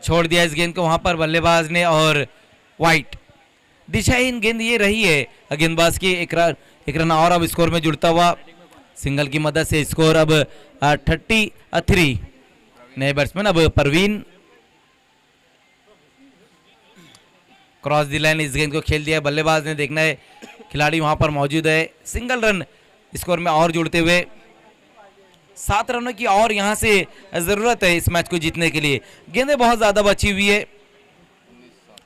छोड़ दिया इस गेंद को वहां पर बल्लेबाज ने और वाइट दिशाहीन गेंद ये रही है गेंदबाज की। एक रन और अब स्कोर में जुड़ता हुआ, सिंगल की मदद से स्कोर अब 33। नए बैट्समैन अब परवीन, क्रॉस दी लाइन इस गेंद को खेल दिया बल्लेबाज ने। देखना है खिलाड़ी वहां पर मौजूद है। सिंगल रन स्कोर में और जुड़ते हुए 7 रनों की और यहां से जरूरत है इस मैच को जीतने के लिए। गेंदें बहुत ज्यादा बची हुई है,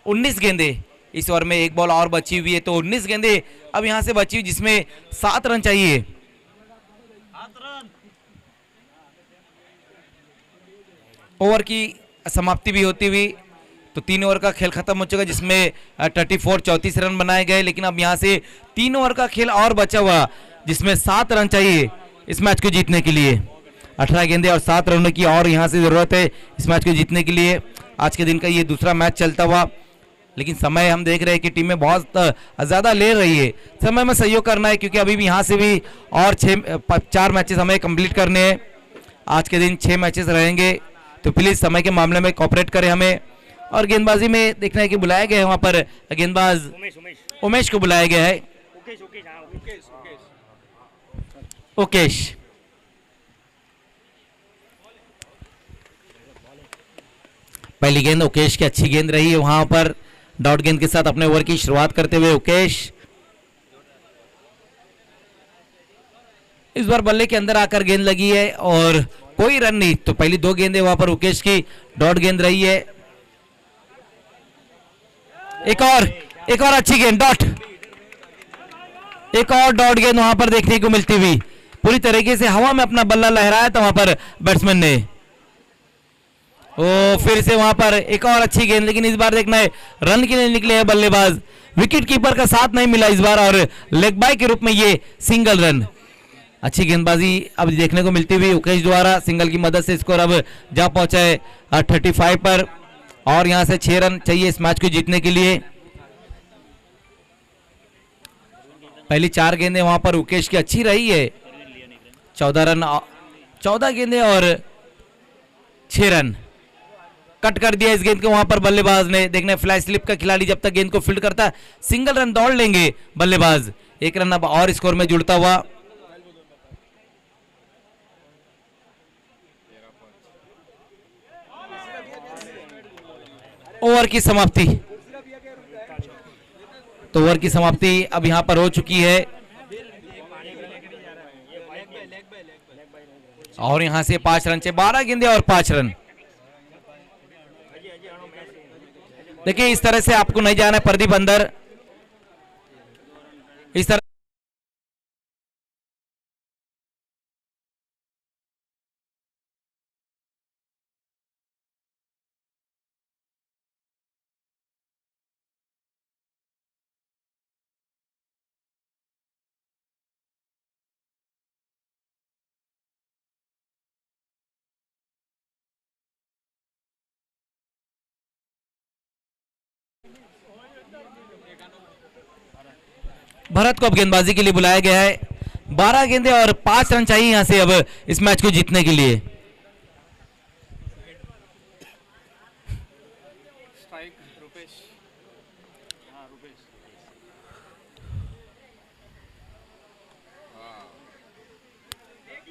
19 गेंदें इस ओवर में, एक बॉल और बची हुई है, तो 19 गेंदें अब यहां से बची हुई, जिसमें 7 रन चाहिए। ओवर की समाप्ति भी होती हुई तो 3 ओवर का खेल खत्म हो चुका, जिसमें 34 रन बनाए गए। लेकिन अब यहां से 3 ओवर का खेल और बचा हुआ, जिसमें 7 रन चाहिए इस मैच को जीतने के लिए। 18 गेंदें और 7 रनों की और यहां से जरूरत है इस मैच को जीतने के लिए। आज के दिन का ये दूसरा मैच चलता हुआ, लेकिन समय हम देख रहे हैं कि टीमें बहुत ज्यादा ले रही है। समय में सहयोग करना है, क्योंकि अभी भी यहां से भी और 4 मैचेस हमें कंप्लीट करने हैं। आज के दिन 6 मैचेस रहेंगे, तो प्लीज समय के मामले में कोऑपरेट करें हमें। और गेंदबाजी में देखना है कि बुलाया गया है वहां पर गेंदबाज उमेश को बुलाया गया है। ओकेश पहली गेंद ओकेश की अच्छी गेंद रही है वहां पर, डॉट गेंद के साथ अपने ओवर की शुरुआत करते हुए ओकेश। इस बार बल्ले के अंदर आकर गेंद लगी है और कोई रन नहीं, तो पहली 2 गेंदें वहां पर ओकेश की डॉट गेंद रही है। एक और अच्छी गेंद डॉट, एक और डॉट गेंद वहां पर देखने को मिलती हुई। पूरी तरीके से हवा में अपना बल्ला लहराया था वहां पर बैट्समैन ने। ओ फिर से वहां पर एक और अच्छी गेंद, लेकिन इस बार देखना है रन के लिए निकले हैं बल्लेबाज। विकेट कीपर का साथ नहीं मिला इस बार और लेग बाय के रूप में ये सिंगल रन। अच्छी गेंदबाजी अब देखने को मिलती हुई उकेश द्वारा, सिंगल की मदद से स्कोर अब जा पहुंचा है 35 पर और यहां से 6 रन चाहिए इस मैच को जीतने के लिए। पहली 4 गेंदें वहां पर उकेश की अच्छी रही है, 14 रन, 14 गेंदें और 6 रन। कट कर दिया इस गेंद को वहां पर बल्लेबाज ने। देखना फ्लैश स्लिप का खिलाड़ी जब तक गेंद को फील्ड करता है सिंगल रन दौड़ लेंगे बल्लेबाज। एक रन अब और स्कोर में जुड़ता हुआ। ओवर की समाप्ति, तो ओवर की समाप्ति अब यहां पर हो चुकी है और यहां से 5 रन से 12 गेंदे और 5 रन। देखिए इस तरह से आपको नहीं जाना है प्रदीप अंदर, इस तरह भरत को अब गेंदबाजी के लिए बुलाया गया है। 12 गेंदे और 5 रन चाहिए यहां से अब इस मैच को जीतने के लिए। स्ट्राइक रुपेश। हाँ रुपेश।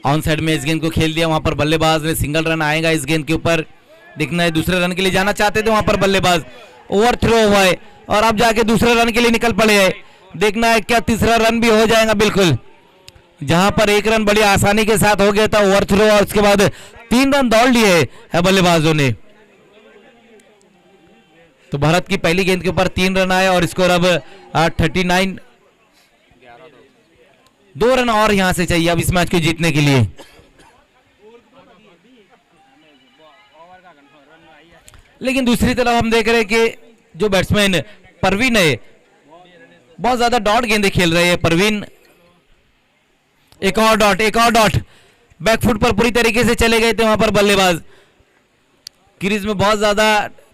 ऑन साइड में इस गेंद को खेल दिया, वहां पर बल्लेबाज ने सिंगल रन आएगा इस गेंद के ऊपर। देखना है दूसरे रन के लिए जाना चाहते थे वहां पर बल्लेबाज, ओवर थ्रो हुआ है और अब जाके दूसरे रन के लिए निकल पड़े हैं। देखना है क्या तीसरा रन भी हो जाएगा। बिल्कुल, जहां पर 1 रन बड़ी आसानी के साथ हो गया था ओवर थ्रो और उसके बाद 3 रन दौड़ लिए है बल्लेबाजों ने। तो भारत की पहली गेंद के ऊपर 3 रन आए और स्कोर अब 39। 2 रन और यहां से चाहिए अब इस मैच को जीतने के लिए। लेकिन दूसरी तरफ हम देख रहे हैं कि जो बैट्समैन परवीन है बहुत ज्यादा डॉट गेंदे खेल रहे हैं परवीन। एक और डॉट बैकफुट पर पूरी तरीके से चले गए थे वहां पर बल्लेबाज। क्रीज में बहुत ज्यादा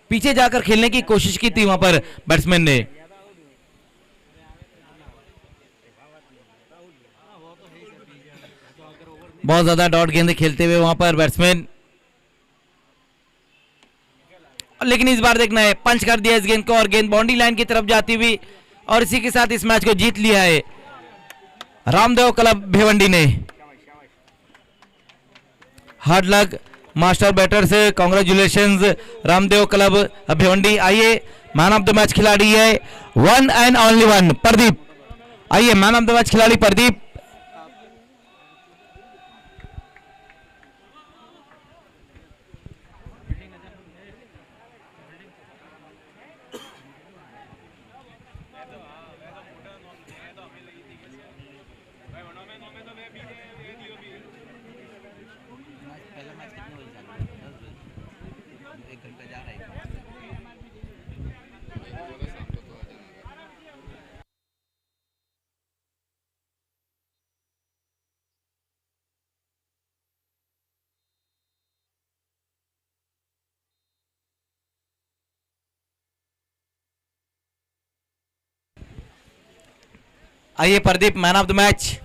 पीछे जाकर खेलने की कोशिश की थी वहां पर बैट्समैन ने। बहुत ज्यादा डॉट गेंदे खेलते हुए वहां पर बैट्समैन, लेकिन इस बार देखना है पंच कर दिया इस गेंद को और गेंद बाउंड्री लाइन की तरफ जाती हुई और इसी के साथ इस मैच को जीत लिया है रामदेव क्लब भिवंडी ने। Hard luck master batters, congratulations Ramdev club Bhiwandi. आइए मैन ऑफ द मैच खिलाड़ी है one and only one Pradeep. आइए मैन ऑफ द मैच खिलाड़ी प्रदीप। आइए Pradeep man of the match.